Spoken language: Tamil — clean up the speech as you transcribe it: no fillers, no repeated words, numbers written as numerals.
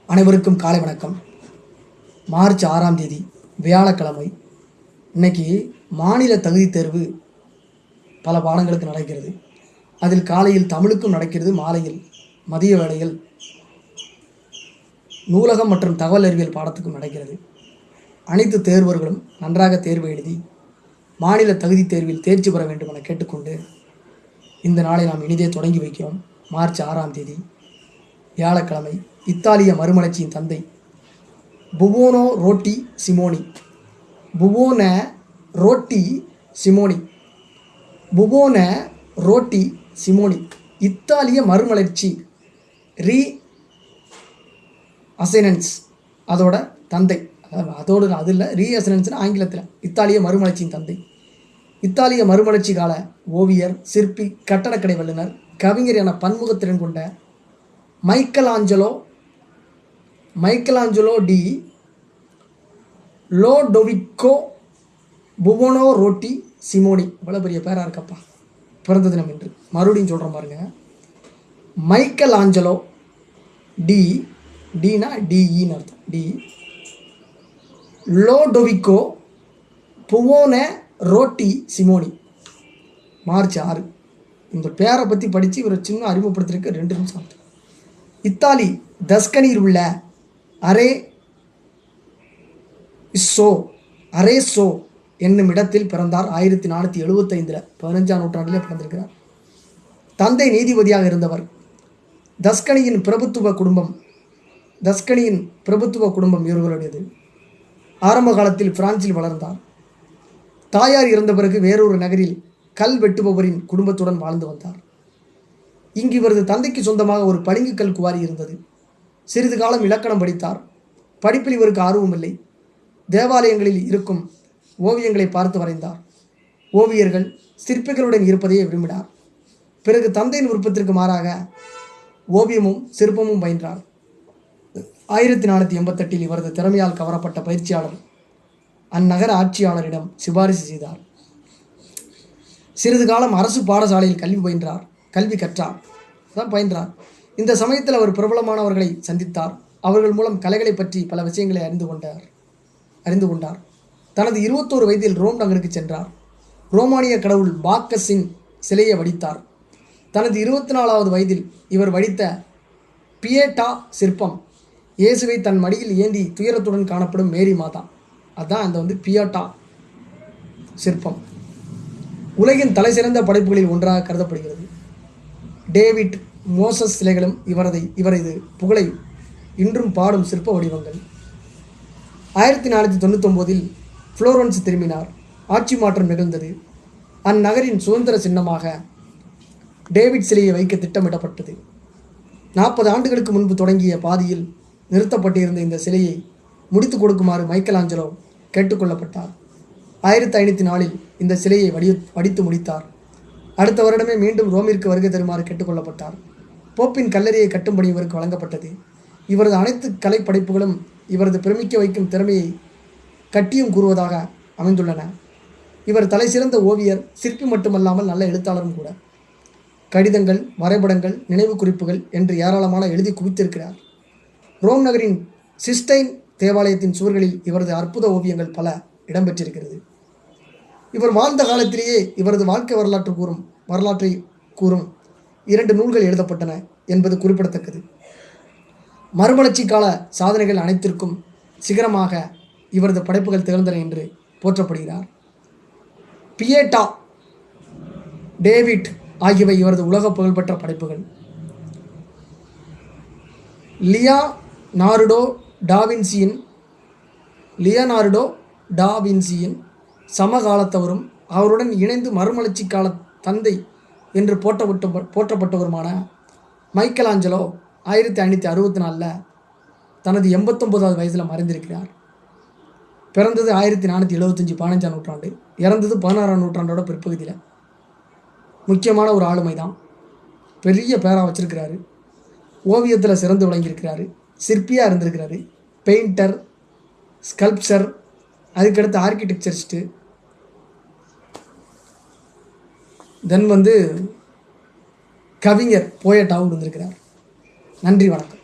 அனைவருக்கும் காலை வணக்கம். மார்ச் 6ஆம் தேதி வியாழக்கிழமை. இன்னைக்கு மாநில தகுதி தேர்வு பல பாடங்களுக்கு நடக்கிறது. அதில் காலையில் தமிழுக்கும் நடக்கிறது, மாலையில் மதிய வேளையில் நூலகம் மற்றும் தகவல் அறிவியல் பாடத்துக்கும் நடக்கிறது. அனைத்து தேர்வர்களும் நன்றாக தேர்வு எழுதி மாநில தகுதி தேர்வில் தேர்ச்சி பெற வேண்டும் என கேட்டுக்கொண்டு இந்த நாளை நாம் இனிதே தொடங்கி வைக்கிறோம். மார்ச் 6ஆம் தேதி வியாழக்கிழமை. இத்தாலிய மறுமலர்ச்சியின் தந்தை புவோனோ ரோட்டி சிமோனி. புவோன ரோட்டி சிமோனி புவோன ரோட்டி சிமோனி இத்தாலிய மறுமலர்ச்சி ரீ அசைனன்ஸ் அதோட தந்தை. அதோடு அது இல்லை, ரீ அசைனன்ஸ்னு ஆங்கிலத்தில். இத்தாலிய மறுமலர்ச்சியின் தந்தை. இத்தாலிய மறுமலர்ச்சி கால ஓவியர், சிற்பி, கட்டடக்கலை வல்லுநர், கவிஞர் என பன்முகத்திறன் கொண்ட மைக்கலாஞ்சலோ டி லோடோவிக்கோ புவோனோ ரோட்டி சிமோனி. இவ்வளோ பெரிய பேராக இருக்கப்பா. பிறந்த தினம் என்று மறுபடியும் சொல்கிறோம் பாருங்க. மைக்கலாஞ்சலோ டினா டிஇன்னு அர்த்தம். லோடோவிக்கோ புவோனோ ரோட்டி சிமோனி. மார்ச் 6. இந்த பேரை பற்றி படித்து இவரை சின்ன அறிமுகப்படுத்திருக்க 2 நிமிஷம். இத்தாலி தஸ்கனியில் உள்ள அரேசோ என்னும் இடத்தில் பிறந்தார். 1475 15ஆம் நூற்றாண்டிலே பிறந்திருக்கிறார். தந்தை நீதிபதியாக இருந்தவர். தஸ்கனியின் பிரபுத்துவ குடும்பம் இவர்களுடையது. ஆரம்ப காலத்தில் பிரான்சில் வளர்ந்தார். தாயார் இறந்த பிறகு வேறொரு நகரில் கல் வெட்டுபவரின் குடும்பத்துடன் வாழ்ந்து வந்தார். இங்கு இவரது தந்தைக்கு சொந்தமாக ஒரு பளிங்குக்கல் குவாரி இருந்தது. சிறிது காலம் இலக்கணம் படித்தார். படிப்பில் இவருக்கு ஆர்வமில்லை. தேவாலயங்களில் இருக்கும் ஓவியங்களை பார்த்து வரைந்தார். ஓவியர்கள், சிற்பிகளுடன் இருப்பதையே விரும்பினார். பிறகு தந்தையின் விருப்பத்திற்கு மாறாக ஓவியமும் சிற்பமும் பயின்றார். 1488 இவரது திறமையால் கவரப்பட்ட பயிற்சியாளர் அந்நகர ஆட்சியாளரிடம் சிபாரிசு செய்தார். சிறிது காலம் அரசு பாடசாலையில் கல்வி கற்றார். பயின்றார். இந்த சமயத்தில் அவர் பிரபலமானவர்களை சந்தித்தார். அவர்கள் மூலம் கலைகளை பற்றி பல விஷயங்களை அறிந்து கொண்டார். தனது 21 வயதில் ரோம் நகருக்கு சென்றார். ரோமானிய கடவுள் பாக்கஸின் சிலையை வடித்தார். தனது 24வது வயதில் இவர் வடித்த பியேட்டா சிற்பம் இயேசுவை தன் மடியில் ஏந்தி துயரத்துடன் காணப்படும் மேரி மாதா. அதுதான் அந்த பியேட்டா சிற்பம். உலகின் தலைசிறந்த படைப்புகளில் ஒன்றாக கருதப்படுகிறது. டேவிட், மோசஸ் சிலைகளும் இவரது புகழை இன்றும் பாடும் சிற்ப வடிவங்கள். 1499 புளோரன்ஸ் திரும்பினார். ஆட்சி மாற்றம் நிகழ்ந்தது. அந்நகரின் சுதந்திர சின்னமாக டேவிட் சிலையை வைக்க திட்டமிடப்பட்டது. 40 ஆண்டுகளுக்கு முன்பு தொடங்கிய பாதியில் நிறுத்தப்பட்டிருந்த இந்த சிலையை முடித்து கொடுக்குமாறு மைக்கலாஞ்சலோ கேட்டுக்கொள்ளப்பட்டார். 1504 இந்த சிலையை வடித்து முடித்தார். அடுத்த வருடமே மீண்டும் ரோமிற்கு வருகை தருமாறு கேட்டுக்கொள்ளப்பட்டார். போப்பின் கல்லறையை கட்டும்படி இவருக்கு வழங்கப்பட்டது. இவரது அனைத்து கலைப்படைப்புகளும் இவரது பிரமிக்க வைக்கும் திறமையை கட்டியும் கூறுவதாக அமைந்துள்ளன. இவர் தலை சிறந்த ஓவியர், சிற்பி மட்டுமல்லாமல் நல்ல எழுத்தாளரும் கூட. கடிதங்கள், வரைபடங்கள், நினைவு குறிப்புகள் என்று ஏராளமான எழுதி குவித்திருக்கிறார். ரோம் நகரின் சிஸ்டைன் தேவாலயத்தின் சுவர்களில் இவரது அற்புத ஓவியங்கள் பல இடம்பெற்றிருக்கிறது. இவர் வாழ்ந்த காலத்திலேயே இவரது வாழ்க்கை வரலாற்றை கூறும் 2 நூல்கள் எழுதப்பட்டன என்பது குறிப்பிடத்தக்கது. மறுமலர்ச்சி கால சாதனைகள் அனைத்திற்கும் சிகரமாக இவரது படைப்புகள் திகழ்ந்தன என்று போற்றப்படுகிறார். பியேட்டா, டேவிட் ஆகியவை இவரது உலக புகழ்பெற்ற படைப்புகள். லியோனார்டோ டாவின்சியின் சமகாலத்தவரும் அவருடன் இணைந்து மறுமலர்ச்சி கால தந்தை என்று போற்றப்பட்டவருமான மைக்கலாஞ்சலோ 1564 தனது 89வது வயதில் மறைந்திருக்கிறார். பிறந்தது 1475 15ஆம் நூற்றாண்டு. இறந்தது 16ஆம் நூற்றாண்டோட பிற்பகுதியில். முக்கியமான ஒரு ஆளுமை தான். பெரிய பேராக வச்சிருக்கிறாரு. ஓவியத்தில் சிறந்து விளங்கியிருக்கிறாரு. சிற்பியாக இருந்திருக்கிறாரு. பெயிண்டர், ஸ்கல்ப்சர், அதுக்கடுத்து ஆர்கிடெக்சரிஸ்ட்டு, தென் கவிஞர், போயட்டாகவும் இருந்திருக்கிறார். நன்றி, வணக்கம்.